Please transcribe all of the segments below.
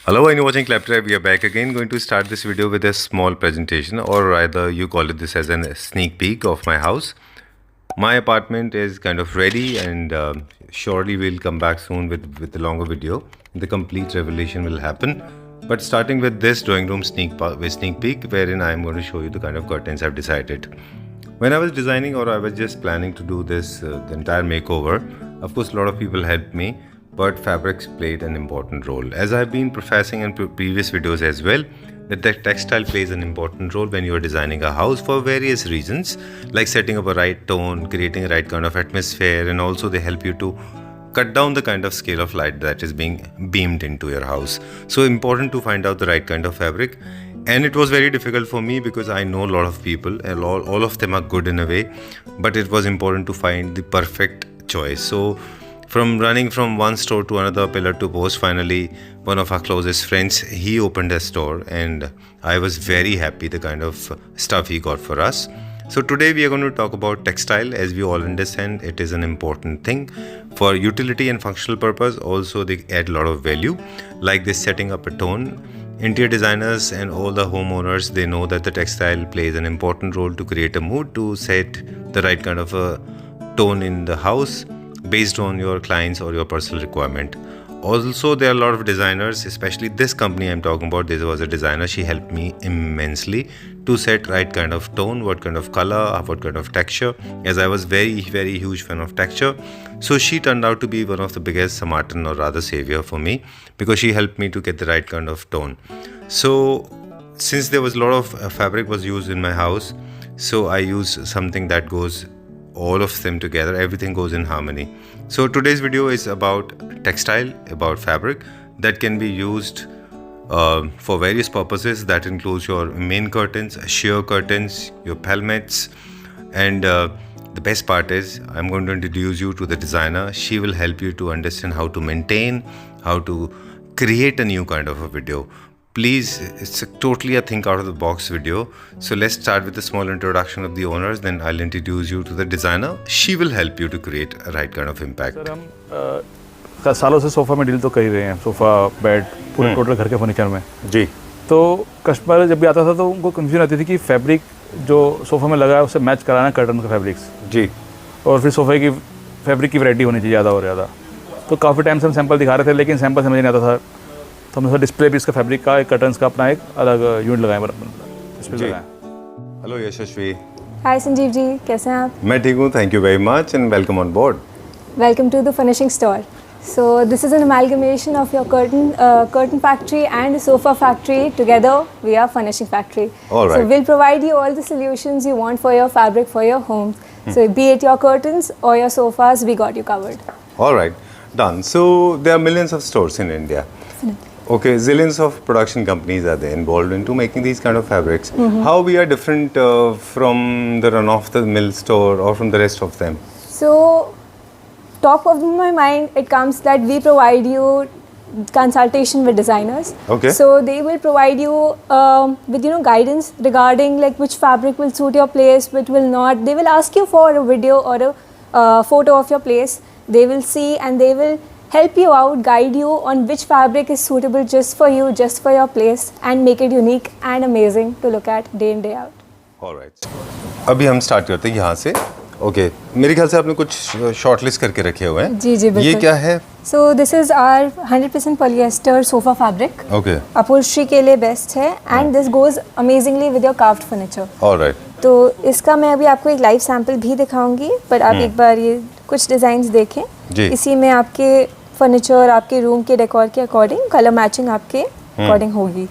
Hello, and you're watching Claptrap. We are back again. Going to start this video with a small presentation, or rather, you call it this as a sneak peek of my house. My apartment is kind of ready, and surely we'll come back soon with a longer video. The complete revelation will happen. But starting with this drawing room sneak peek, wherein I am going to show you the kind of curtains I've decided. When I was designing, or I was just planning to do this, the entire makeover, of course, a lot of people helped me. But fabrics played an important role. As I've been professing in previous videos as well, that the textile plays an important role when you are designing a house for various reasons, like setting up a right tone, creating a right kind of atmosphere, and also they help you to cut down the kind of scale of light that is being beamed into your house. So important to find out the right kind of fabric. And it was very difficult for me because I know a lot of people and all of them are good in a way, but it was important to find the perfect choice. So from running from one store to another, pillar to post, finally one of our closest friends, he opened a store, and I was very happy the kind of stuff he got for us. So today we are going to talk about textile. As we all understand, it is an important thing for utility and functional purpose. Also they add a lot of value, like this setting up a tone. Interior designers and all the homeowners, they know that the textile plays an important role to create a mood, to set the right kind of a tone in the house based on your clients or your personal requirement. Also, there are a lot of designers, especially this company I'm talking about. There was a designer, she helped me immensely to set right kind of tone, what kind of color, what kind of texture, as I was very huge fan of texture. So she turned out to be one of the biggest Samaritan, or rather savior for me, because she helped me to get the right kind of tone. So since there was a lot of fabric was used in my house, so I used something that goes all of them together, everything goes in harmony. So today's video is about textile, about fabric that can be used for various purposes. That includes your main curtains, sheer curtains, your palmettes, and the best part is I'm going to introduce you to the designer. She will help you to understand how to maintain, how to create a new kind of a video. Please, it's totally a think out of the box video. So let's start with a small introduction of the owners, then I'll introduce you to the designer. She will help you to create a right kind of impact. Sir हम सालों से sofa में deal तो कर ही रहे हैं, sofa bed पूरे total घर के फर्नीचर में जी। तो कस्टमर जब भी आता था तो उनको कंफ्यूजन आती थी कि फैब्रिक जो सोफ़ा में लगा है उससे मैच कराना कर्टन का फैब्रिक्स जी, और फिर सोफ़े की फैब्रिक की वैरायटी होनी चाहिए ज़्यादा और ज़्यादा। तो काफ़ी टाइम से हम सैंपल दिखा रहे थे, लेकिन सैंपल समझ नहीं आता था, तो हमने डिस्प्ले भी इसका फैब्रिक का, एक कर्टन्स का अपना एक अलग यूनिट लगाया, डिस्प्ले लगाया। हेलो यशस्वी। हाय संजीव जी, कैसे हैं आप? मैं ठीक हूँ, thank you very much and welcome on board. Welcome to the finishing store. So this is an amalgamation of your curtain factory and sofa factory. Together we are furnishing factory. All right. So we'll provide you all the solutions you want for your fabric for your home. So be it your curtains or your sofas, we got you covered. All right, done. So there are millions of stores in India. Definitely. Okay, zillions of production companies are there involved into making these kind of fabrics. How we are different from the run-of-the-mill store or from the rest of them? So top of my mind, it comes that we provide you consultation with designers. Okay. So they will provide you with guidance regarding like which fabric will suit your place, which will not. They will ask you for a video or a photo of your place. They will see and they will help you out, guide you on which fabric is suitable just for you, just for your place, and make it unique and amazing to look at day in day out. All right. अभी हम start करते हैं यहाँ से। Okay, मेरे ख्याल से आपने कुछ शॉर्टलिस्ट करके रखे हुए हैं। जी जी बिल्कुल। ये क्या है? So this is our 100% polyester sofa fabric. Okay. Upholstery के लिए बेस्ट है and this goes amazingly with your carved furniture. Alright. तो इसका मैं अभी आपको एक लाइव सैंपल भी दिखाऊंगी, पर आप एक बार ये कुछ डिज़ाइंस देखें। जी। इसी में आपके फर्नीचर, आपके रूम के डेकोर के अकॉर्डिंग कलर मैचिंग आपके अकॉर्डिंग होगी।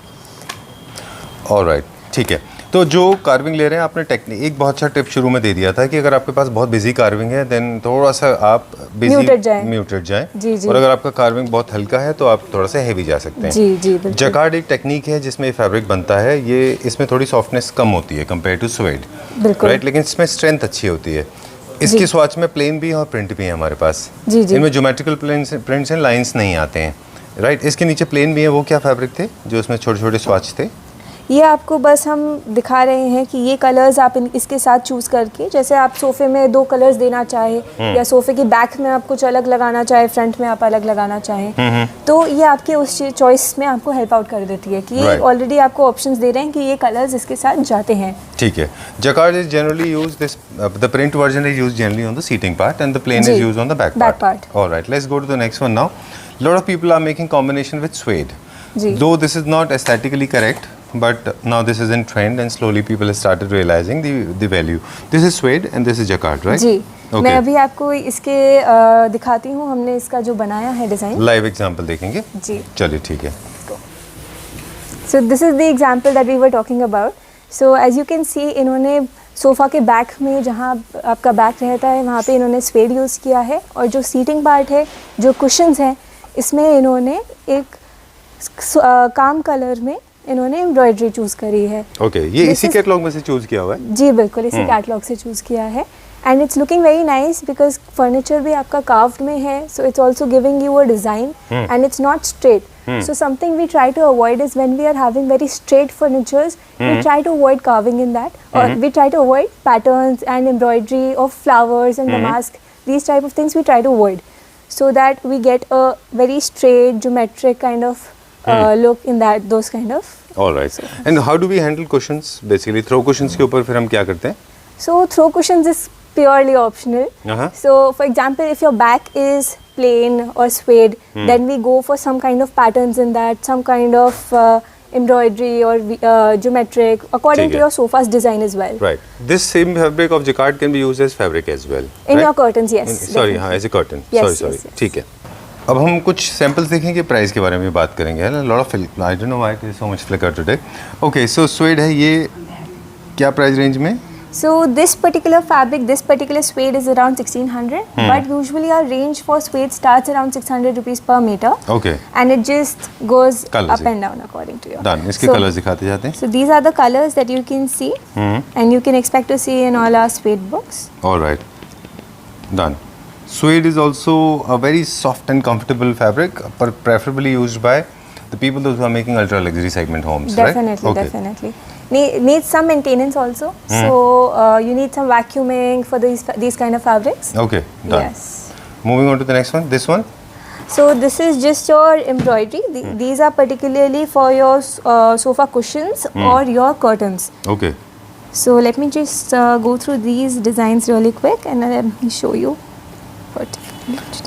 ऑलराइट, ठीक है। तो जो कार्विंग ले रहे हैं आपने टेक्निक, एक बहुत अच्छा टिप शुरू में दे दिया था कि अगर आपके पास बहुत बिजी कार्विंग है देन थोड़ा सा आप बिजी म्यूटेड जाएं। जी जी। और अगर आपका कार्विंग बहुत हल्का है तो आप थोड़ा सा हैवी जा सकते हैं। जी जी बिल्कुल। जकार्ड एक टेक्निक है जिसमें ये फैब्रिक बनता है, ये इसमें थोड़ी सॉफ्टनेस कम होती है कंपेयर टू स्वेड, बिल्कुल राइट, लेकिन इसमें स्ट्रेंथ अच्छी होती है। इसके स्वाच में प्लेन भी है और प्रिंट भी है हमारे पास। जी जी। इनमें ज्योमेट्रिकल प्रिंट्स एंड लाइंस नहीं आते हैं, राइट। इसके नीचे प्लेन भी है, वो क्या फैब्रिक थे जो उसमें छोटे छोटे स्वाच थे? ये आपको बस हम दिखा रहे हैं कि ये कलर्स आप इसके साथ चूज़ करके, जैसे आप सोफ़े में 2 कलर्स देना चाहे या सोफ़े की बैक में आप कुछ अलग लगाना चाहे, फ्रंट में आप अलग लगाना चाहें, तो ये आपके उस चॉइस में आपको हेल्प आउट कर देती है कि ये ऑलरेडी आपको ऑप्शंस दे रहे हैं कि ये कलर्स इसके साथ जाते हैं। ठीक है। Jacquard is generally used this the print version is used generally on the seating part and the plain is used on the back part. Alright, let's go to the next one now. Lot of people are making combination with suede. Though this is not aesthetically correct, but now this is in trend and slowly people have started realizing the value. This is suede and this is jacquard, right? जी, Okay. मैं अभी आपको इसके दिखाती हूँ, हमने इसका जो बनाया है डिज़ाइन। लाइव एग्जांपल देखेंगे जी, चलिए ठीक है। So this is the example that we were talking about. So as you can see, इन्होंने सोफ़ा के बैक में जहाँ आपका बैक रहता है वहाँ पे इन्होंने स्वेड यूज़ किया है, और जो सीटिंग पार्ट है, जो कुशन्स हैं, इसमें इन्होंने एक काम कलर में इन्होंने एम्ब्रॉयडरी चूज़ करी है। ओके, ये इसी कैटलॉग में से चूज़ किया हुआ है? जी बिल्कुल, इसी कैटलॉग से चूज़ किया है, and it's looking very nice because furniture भी आपका कार्व्ड में है, so it's also giving you a design and it's not straight. So something we try to avoid is when we are having very straight furnitures, we try to avoid carving in that, or we try to avoid patterns and embroidery of flowers and damask. These type of things we try to avoid, so that we get a very straight geometric kind of look in that, those kind of. All right. And how do we handle cushions? Basically throw cushions के ऊपर फिर हम क्या करते हैं? So throw cushions is purely optional. So for example, if your back is plain or suede, then we go for some kind of patterns in that, some kind of embroidery or geometric according to your sofa's design as well. Right. This same fabric of jacquard can be used as fabric as well. In right? your curtains, yes. Sorry, हाँ, as a curtain. Yes, sorry. yes. ठीक है। अब हम कुछ samples देखेंगे, price के बारे में बात करेंगे। Lot of I don't know why it is so much flicker today. Okay, so suede है, ये क्या प्राइस रेंज में? So this particular fabric, this particular suede is around 1600, but usually our range for suede starts around 600 rupees per meter. Okay. And it just goes Colours up and down according to your. Done. इसके colours दिखाते जाते हैं। So these are the colors that you can see, and you can expect to see in all our suede books. All right. Done. Suede is also a very soft and comfortable fabric, but preferably used by the people those who are making ultra luxury segment homes, Definitely, right? Okay. definitely. Needs some maintenance also. So you need some vacuuming for these kind of fabrics. Okay, done. Yes. Moving on to the next one. This one. So this is just your embroidery. These are particularly for your sofa cushions or your curtains. Okay. So let me just go through these designs really quick, and let me show you.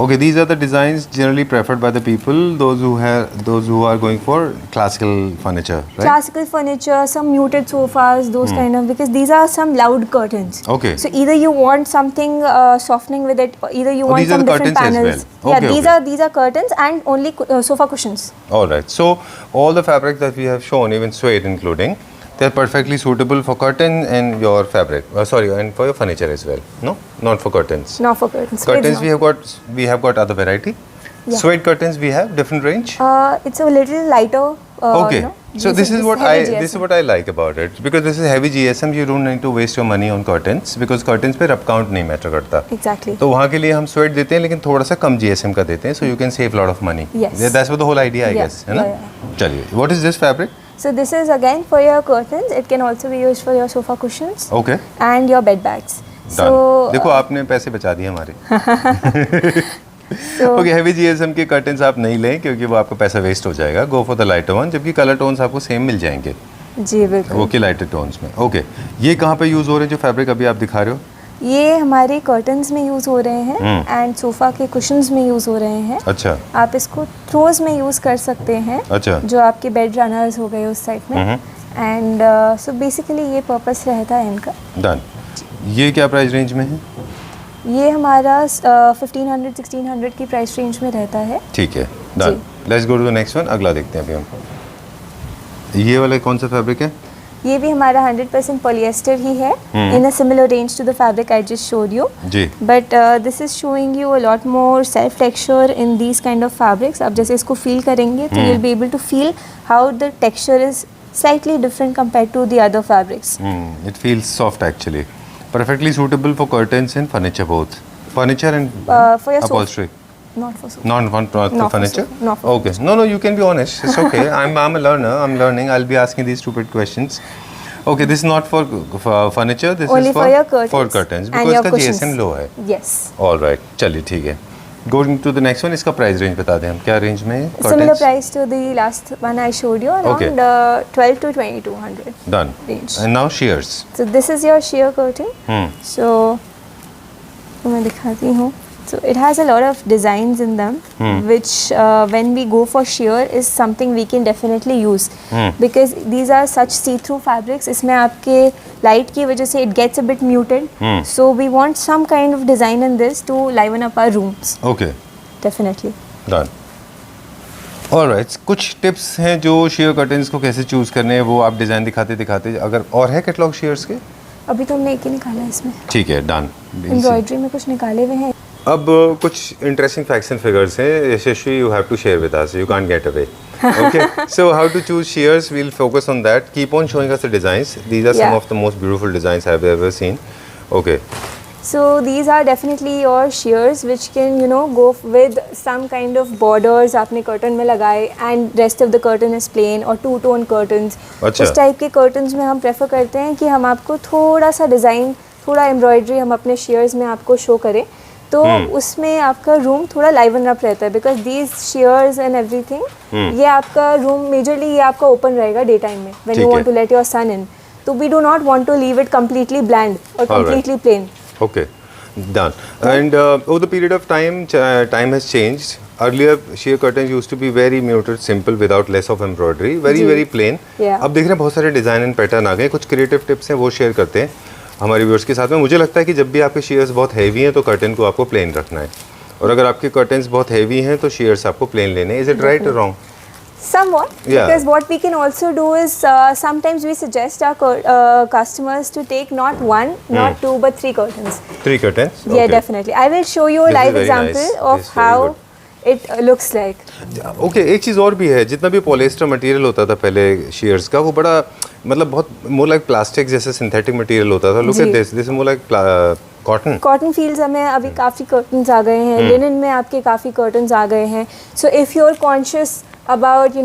Okay, these are the designs generally preferred by the people, those who are going for classical furniture, right? Classical furniture, some muted sofas, those kind of, because these are some loud curtains. Okay. So either you want something softening with it, or either you want these are some the different curtains as panels. well. Okay, yeah, these are curtains and only sofa cushions. All right. So all the fabrics that we have shown, even suede including, they are perfectly suitable for curtain and your fabric. And for your furniture as well. No, not for curtains. Not for curtains. Curtains It's we have got other variety. Yeah. Suede curtains we have different range. it's a little lighter. Okay. You know, So this is heavy what I like about it, because this is heavy GSM. You don't need to waste your money on curtains, because curtains पे rub count नहीं matter करता. Exactly. तो वहाँ के लिए हम suede देते हैं, लेकिन थोड़ा सा कम GSM का देते हैं, so you can save lot of money. Yes. Yeah, that's what the whole idea, I Yeah, guess, है ना? yeah. चलिए. What is this fabric? So this is again for your curtains. It can also be used for your sofa cushions Okay. and your bed bags. Done. So देखो आपने पैसे बचा दिए हमारे. Okay, heavy GSM के curtains आप नहीं लें, क्योंकि वो आपका पैसा वेस्ट हो जाएगा. Go for the lighter one, जबकि कलर टोन्स आपको सेम मिल जाएंगे. जी बिल्कुल. ओके, लाइटर टोन्स में. ओके, ये कहाँ पे यूज़ हो रहे हैं जो फैब्रिक अभी आप दिखा रहे हो? ये हमारे कर्टन्स में यूज़ हो रहे हैं एंड सोफ़ा के कुशन्स में यूज़ हो रहे हैं. अच्छा. आप इसको थ्रोज में यूज़ कर सकते हैं. अच्छा. जो आपके बेड रनर्स हो गए उस साइड में. एंड सो बेसिकली ये पर्पस रहता है इनका. डन. ये क्या प्राइस रेंज में है? ये हमारा 1500-1600 की प्राइस रेंज में रहता है. ठीक है. Done. Let's go to the next one. अगला देखते हैं अभी हम. ये वाला कौन सा फैब्रिक है? ये भी हमारा 100% पॉलिएस्टर ही है, in a similar range to the fabric I just showed you. जी. But this is showing you a lot more self texture in these kind of fabrics. आप जैसे इसको फील करेंगे तो you will be able to feel how the texture is slightly different compared to the other fabrics. It feels soft actually. Perfectly suitable for curtains and furniture both. Furniture and For your upholstery. not for sofa. Not for Not for furniture? sofa, not for Okay. No, you can be honest. It's okay. I'm a learner. I'm learning. I'll be asking these stupid questions. Okay, this is not for furniture. This Only is for your curtains. For curtains. and Because your इसका cushions. GSM low है. Yes. All right. चलिए ठीक है. Going to the next one. इसका price range बता दें हम. क्या range में है? Similar Curtains? price to the last one I showed you, around Okay. 12 to 2200 Done. range. And now shears. So this is your sheer curtain. So मैं दिखाती हूँ. So it has a lot of designs in them, which when we go for sheer is something we can definitely use, because these are such see-through fabrics. इसमें आपके light की वजह से it gets a bit muted. So we want some kind of design in this to liven up our rooms. Okay. Definitely. Done. Alright, कुछ tips हैं जो share curtains को कैसे चूज करने हैं, वो आप डिजाइन दिखाते दिखाते, अगर और है कैटलॉग शेयर्स के? अभी तो हमने एक ही निकाला है इसमें. ठीक है, डन. एम्ब्रॉयडरी में कुछ निकाले हुए हैं. अब कुछ इंटरेस्टिंग फैक्ट्स एंड फिगर्स हैं. Yashasvi, you have to share with us, you can't get away. Okay, so how to choose shears, we'll focus on that. Keep on showing us the designs. These are some Yeah. of the most beautiful designs I've ever seen. Okay. So these are definitely your shears which can go with some kind of borders आपने curtain में लगाए, and rest of the curtain is plain or two tone curtains. अच्छा. उस type के curtains में हम prefer करते हैं कि हम आपको थोड़ा सा design, थोड़ा embroidery हम अपने shears में आपको show करें, तो उसमें आपका रूम थोड़ा liven up रहता है, because these shears and everything ये आपका रूम majorly ये आपका open रहेगा डे टाइम में when you ठीक want है. to let your sun in. So we do not want to leave it completely bland or All right. completely plain. Okay, done. And over the period of time, time has changed. Earlier, sheer curtains used to be very muted, simple, without less of embroidery, very जी. very plain. Yeah. अब देख रहे हैं बहुत सारे design and pattern आ गए. कुछ creative tips हैं वो शेयर करते हैं हमारे व्यूअर्स के साथ में. मुझे लगता है कि जब भी आपके शेयर्स बहुत हैवी हैं तो कर्टन को आपको प्लेन रखना है, और अगर आपके कर्टन्स बहुत हैवी हैं तो शेयर्स आपको प्लेन लेने हैं. इज इट राइट और wrong? Somewhat, Yeah. because what we can also do is sometimes we suggest our customers to take not one, not two, but 3 curtains. 3 curtains? Yeah, Okay. definitely. I will show you a This is live very example nice. of This is very how good. it looks like. Okay, एक चीज़ और भी है. जितना भी polyester material होता था पहले shares का, वो बड़ा मतलब बहुत मोर लाइक प्लास्टिक जैसे सिंथेटिक मटेरियल होता था. Look at this is more like cotton. Cotton fields हमें अभी काफ़ी कर्टन्स आ गए हैं, लिनन में आपके काफ़ी कर्टन्स आ गए हैं. So if you are conscious about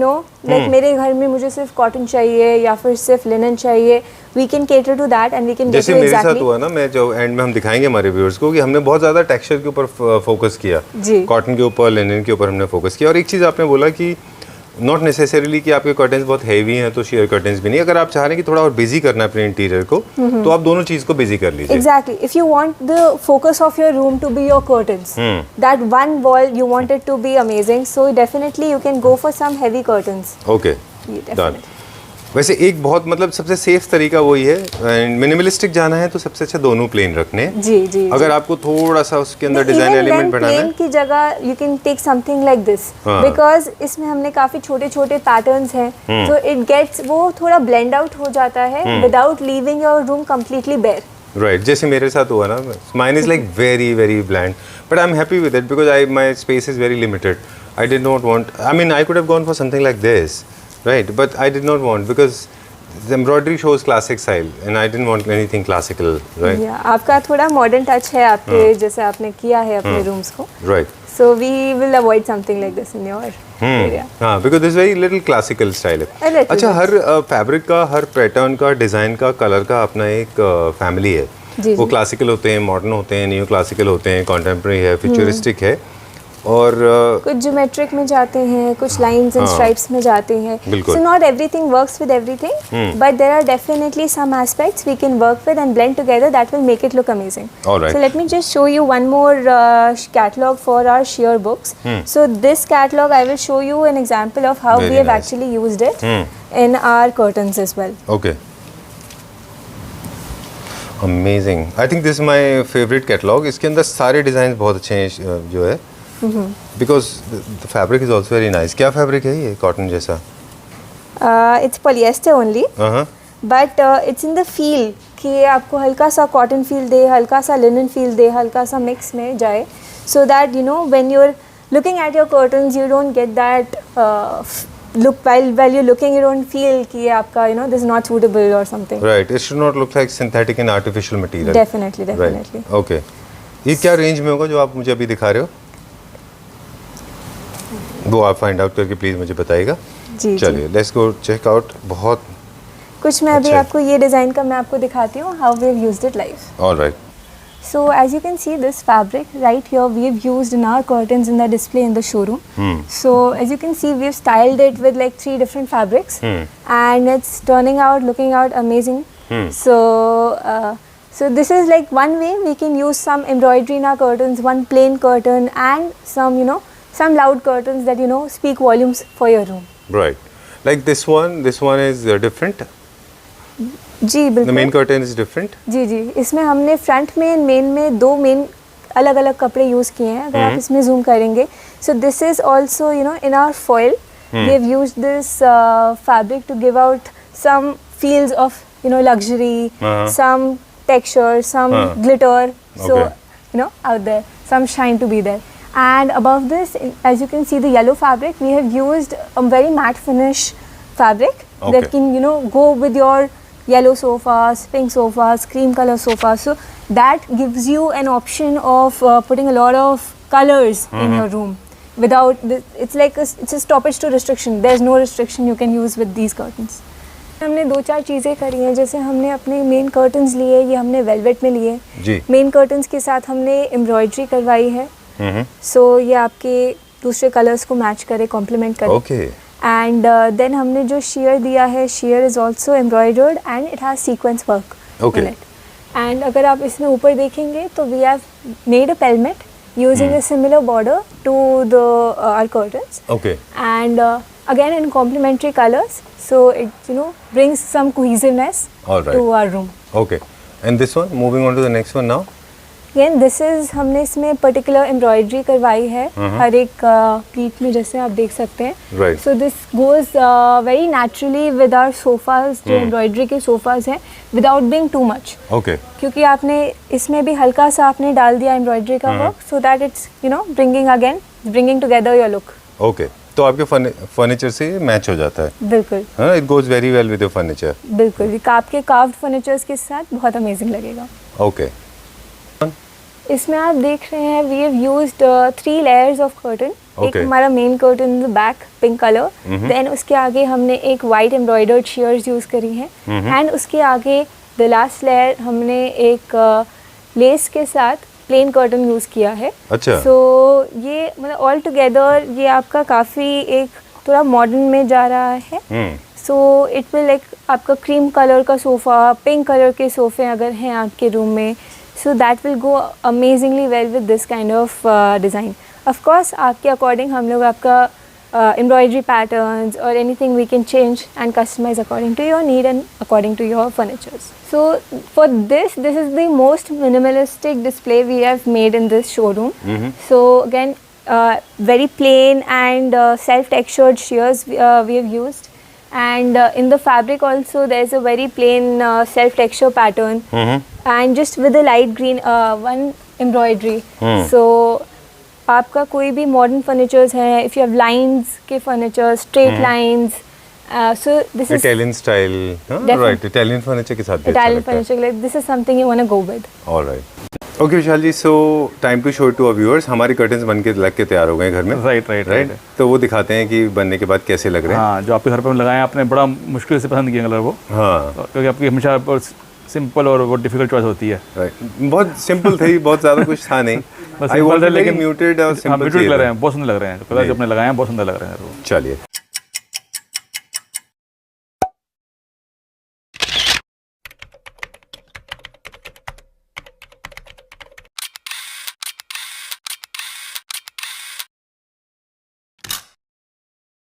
like मेरे घर में मुझे सिर्फ कॉटन चाहिए या फिर सिर्फ लिनन चाहिए, we can cater to that and we can get जैसे यू मेरे साथ एग्जैक्टली. हुआ ना, मैं जो एंड में हम दिखाएंगे हमारे व्यूअर्स को कि हमने बहुत ज़्यादा टेक्सचर के ऊपर फोकस किया, जी. कॉटन के ऊपर, लिनन के ऊपर हमने फोकस किया. और एक चीज़ आपने बोला कि नॉट नेसेसरीली कि आपके कर्टन्स बहुत हैवी हैं तो शेयर कर्टन्स भी नहीं. अगर आप चाह रहे हैं कि थोड़ा और बिजी करना है अपने इंटीरियर को, तो आप दोनों चीज़ को बिजी कर लीजिए. Exactly. If you want the focus of your room to be your curtains, that one wall you want it to be amazing, so definitely you can go for some heavy curtains. Okay, Yeah, done. definitely. वैसे एक बहुत मतलब सबसे safe तरीका वही है, and minimalistic जाना है तो सबसे अच्छा दोनों प्लेन रखने हैं. जी जी. अगर आपको थोड़ा सा उसके अंदर डिजाइन Even एलिमेंट then बढ़ाना plain है, की जगह you can take something like this, हाँ. because इसमें हमने काफी छोटे छोटे पैटर्न्स हैं, तो it gets वो थोड़ा blend out हो जाता है without leaving your room completely bare. Right. जैसे मेरे साथ हुआ ना, mine is like very very bland, but I am happy with it because I my space is very limited. I did not want, I mean I could have gone for something like this, right, but I did not want because the embroidery shows classic style and I didn't want anything classical, right? Yeah, आपका थोड़ा modern touch है आपके, जैसे आपने किया है अपने rooms को. Right. So we will avoid something like this in your area. हाँ, because this very little classical style A है. little अच्छा, bit. हर फैब्रिक का, हर पैटर्न का, डिज़ाइन का, कलर का अपना एक फैमिली है. जी, वो जी. क्लासिकल होते हैं, मॉडर्न होते हैं, न्यू क्लासिकल होते हैं, कॉन्टेम्प्रेरी है, फ्यूचरिस्टिक है, और कुछ ज्योमेट्रिक में जाते हैं, कुछ लाइंस एंड हाँ. स्ट्राइप्स में जाते हैं. बिल्कुल. So not everything works with everything, but there are definitely some aspects we can work with and blend together that will make it look amazing. All right. So let me just show you one more catalog for our sheer books. So this catalog I will show you an example of how Very we have nice. actually used it in our curtains as well. Okay. Amazing. I think this is my favorite catalog. इसके अंदर सारे design बहुत अच्छे हैं जो है, because the fabric is also very nice. क्या fabric है ये, कॉटन जैसा? It's polyester only, हाँ. but it's in the feel कि आपको हल्का सा कॉटन फील दे, हल्का सा लिनन फील दे, हल्का सा मिक्स में जाए, so that when you're looking at your curtains you don't get that look while you're looking you don't feel कि ये आपका this is not suitable or something. Right. It should not look like synthetic and artificial material. Definitely. Right. Okay. ये क्या range में होगा जो आप मुझे अभी दिखा रहे हो? वो आप फाइंड आउट करके प्लीज़ मुझे बताइएगा। जी चलिए लेट्स गो चेक आउट। बहुत कुछ मैं अभी अच्छा। आपको ये डिज़ाइन का मैं आपको दिखाती हूँ, how we have used it live. Alright. So as you can see this fabric right here we've used in our curtains in the display in the showroom. So as you can see we've styled it with like 3 different fabrics and it's turning out looking out amazing. So so this is like one way we can use some embroidery in our curtains, one plain curtain and some some loud curtains that speak volumes for your room. Right. Like this one is different. जी The बिल्कुल। main curtain is different. जी जी, इसमें हमने front में main में 2 main अलग अलग कपड़े यूज़ किए हैं। अगर आप इसमें जूम करेंगे, so this is also in our foil we have used this fabric to give out some feels of luxury, some texture, some glitter, so out there, some shine to be there. And above this, as you can see the yellow fabric, we have used a very matte finish fabric that can go with your yellow sofas, pink sofas, cream color sofas. So that gives you an option of putting a lot of colors in your room without it's like it's a stoppage to restriction. There's no restriction you can use with these curtains. हमने 2-4 चीज़ें करी हैं, जैसे हमने अपने main curtains लिए, ये हमने वेलवेट में लिए जी। मेन कर्टन्स के साथ हमने एम्ब्रॉयडरी करवाई है, सो ये आपके दूसरे कलर्स को मैच करे, कॉम्प्लीमेंट करे। ओके। एंड देन हमने जो शेयर दिया है, sheer is also embroidered and it has sequins work Okay. In it. And अगर आप इसमें ऊपर देखेंगे तो we have made a pelmet using a similar border to the our curtains. Okay. And again in complementary colors, so it brings some cohesiveness All right. to our room. Okay. And this one, moving on to the next one now. Again this is हमने इसमें particular embroidery करवाई है हर एक pleat में, जैसे आप देख सकते हैं। Right. So this goes very naturally with our sofas, जो embroidery के sofas हैं, without being too much. Okay. क्योंकि आपने इसमें भी हल्का सा आपने डाल दिया एम्ब्रॉयडरी का work, so that it's bringing together your look. Okay. तो आपके फर्नीचर से मैच हो जाता है। बिल्कुल हाँ, it goes very well with your furniture. बिल्कुल, आपके कार्व्ड फर्नीचर्स के साथ बहुत अमेजिंग लगेगा। Okay. इसमें आप देख रहे हैं we have used 3 layers of curtain. एक Okay. हमारा main curtain in the back pink colour, then उसके आगे हमने एक वाइट एम्ब्रॉयडर्ड शेयर्स यूज करी हैं, एंड उसके आगे द लास्ट लेयर हमने एक लेस के साथ प्लेन कर्टन यूज किया है। अच्छा। सो ये मतलब ऑल टुगेदर ये आपका काफ़ी एक थोड़ा मॉडर्न में जा रहा है। सो इट विल लाइक आपका क्रीम कलर का सोफ़ा, पिंक कलर के सोफ़े अगर हैं आपके रूम में, so that will go amazingly well with this kind of design. Of course आपके अकॉर्डिंग हम लोग आपका embroidery patterns or anything we can change and customize according to your need and according to your furnitures. So for this is the most minimalistic display we have made in this showroom. So again very plain and self-textured shears we have used, and in the fabric also there is a very plain self-texture pattern and just with a light green one embroidery. So आपका कोई भी modern furnitures हैं, if you have lines के furniture, straight lines, so this is Italian style. Right. Italian furniture के साथ भी अच्छा Italian लगता है। furniture, like this is something you want to go with. All right. Okay Vishal ji, so time to show it to our viewers. हमारे curtains बन के लग के तैयार हो गए घर में। राइट। तो वो दिखाते हैं कि बनने के बाद कैसे लग रहे हैं। हाँ, जो आपके घर पे लगाए आपने बड़ा मुश्किल से पसंद किया कलर वो, हाँ। क्योंकि आपकी हमेशा सिंपल और बहुत डिफिकल्ट चॉइस होती है। Right. बहुत सिंपल थे, बहुत ज़्यादा कुछ था नहीं। बस I सिंपल wanted है, very लेकिन muted और हाँ, simple म्यूटेड चाहिए लग था। रहे हैं, बहुत सुंदर लग रहे हैं कलर जो आपने लगाए हैं, बहुत सुंदर लग रहे हैं वो। चलिए